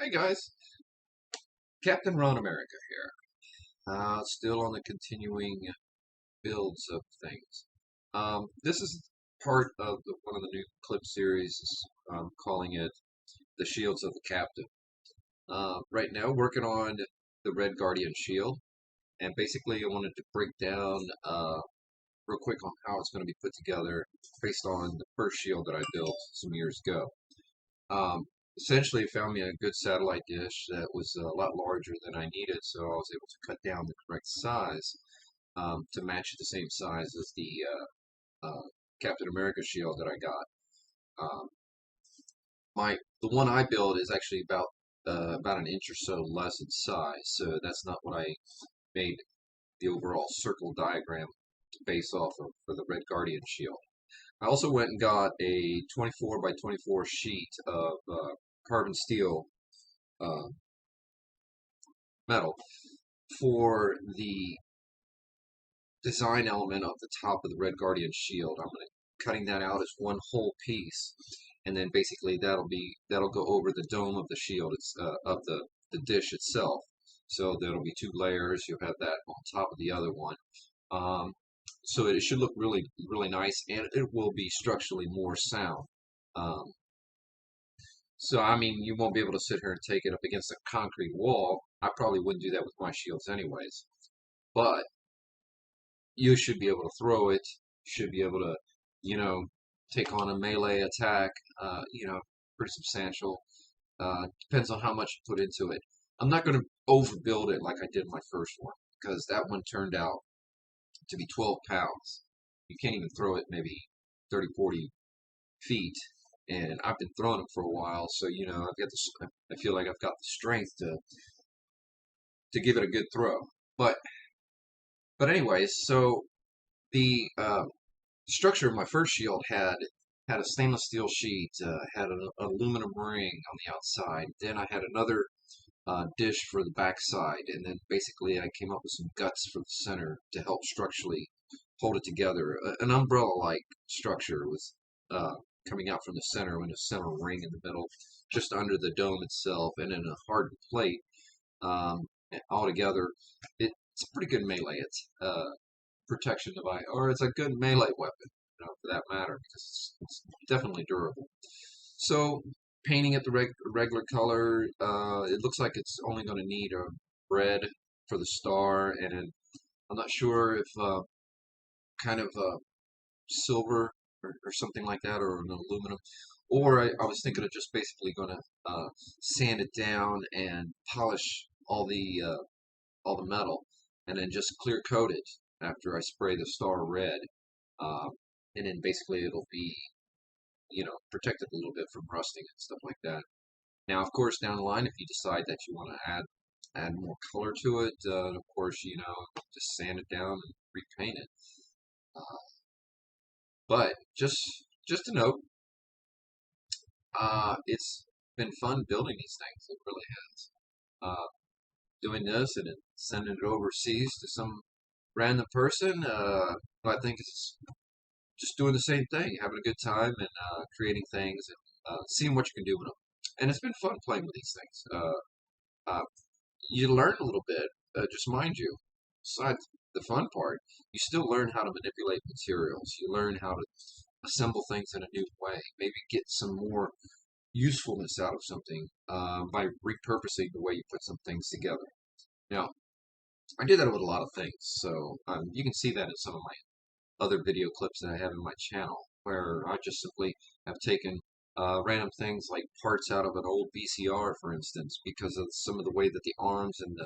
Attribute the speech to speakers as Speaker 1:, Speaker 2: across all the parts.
Speaker 1: Hey guys, Captain Ron America here. Still on the continuing builds of things. This is part of one of the new clip series, calling it The Shields of the Captain. Right now, working on the Red Guardian Shield, and basically I wanted to break down real quick on how it's going to be put together based on the first shield that I built some years ago. Um, Essentially, it found me a good satellite dish that was a lot larger than I needed, so I was able to cut down the correct size to match the same size as the Captain America shield that I got. Um, the one I built is actually about an inch or so less in size, so that's not what I made the overall circle diagram to base off of for the Red Guardian shield. I also went and got a 24 by 24 sheet of carbon steel uh, metal for the design element of the top of the Red Guardian shield. I'm going to cutting that out as one whole piece, and then basically that'll go over the dome of the shield. It's of the dish itself. So there'll be two layers. You'll have that on top of the other one. So it should look really nice, and it will be structurally more sound. Um, so I mean, you won't be able to sit here and take it up against a concrete wall. I probably wouldn't do that with my shields anyways. But you should be able to throw it. Should be able to, you know, take on a melee attack. Pretty substantial. Depends on how much you put into it. I'm not going to overbuild it like I did my first one because that one turned out to be 12 pounds. You can't even throw it maybe 30, 40 feet. And I've been throwing them for a while, so I've got this. I feel like I've got the strength to give it a good throw. But anyways, so the structure of my first shield had a stainless steel sheet, had an aluminum ring on the outside. Then I had another dish for the back side, and then basically I came up with some guts for the center to help structurally hold it together. An umbrella-like structure was coming out from the center with a center ring in the middle, just under the dome itself, and then a hardened plate. Um, All together, it's a pretty good melee. It's protection device, or it's a good melee weapon, for that matter, because it's definitely durable. So painting it the regular color, it looks like it's only going to need a red for the star, and I'm not sure if kind of silver or something like that, or an aluminum. Or I was thinking of just basically going to sand it down and polish all the metal, and then just clear coat it after I spray the star red, um, and then basically it'll be protected a little bit from rusting and stuff like that. Now, of course, down the line, if you decide that you want to add more color to it, of course, just sand it down and repaint it. Uh, but just a note, it's been fun building these things. It really has. Doing this and then sending it overseas to some random person, I think it's just doing the same thing, having a good time and creating things and seeing what you can do with them. And it's been fun playing with these things. Uh, you learn a little bit, just mind you, besides the fun part, you still learn how to manipulate materials. You learn how to assemble things in a new way, maybe get some more usefulness out of something by repurposing the way you put some things together. Now, I do that with a lot of things, so you can see that in some of my other video clips that I have in my channel, where I just simply have taken random things like parts out of an old VCR, for instance, because of some of the way that the arms and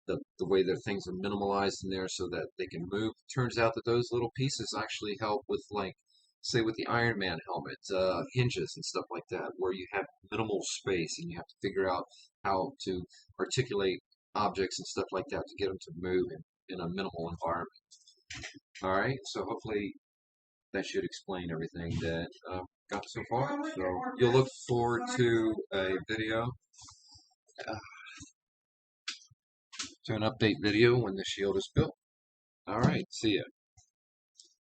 Speaker 1: the way that things are minimalized in there so that they can move. Turns out that those little pieces actually help with, like, say, with the Iron Man helmet, hinges and stuff like that, where you have minimal space and you have to figure out how to articulate objects and stuff like that to get them to move in a minimal environment. All right, so hopefully that should explain everything that I've got so far. So you'll look forward to a video, to an update video when the shield is built. All right, see ya.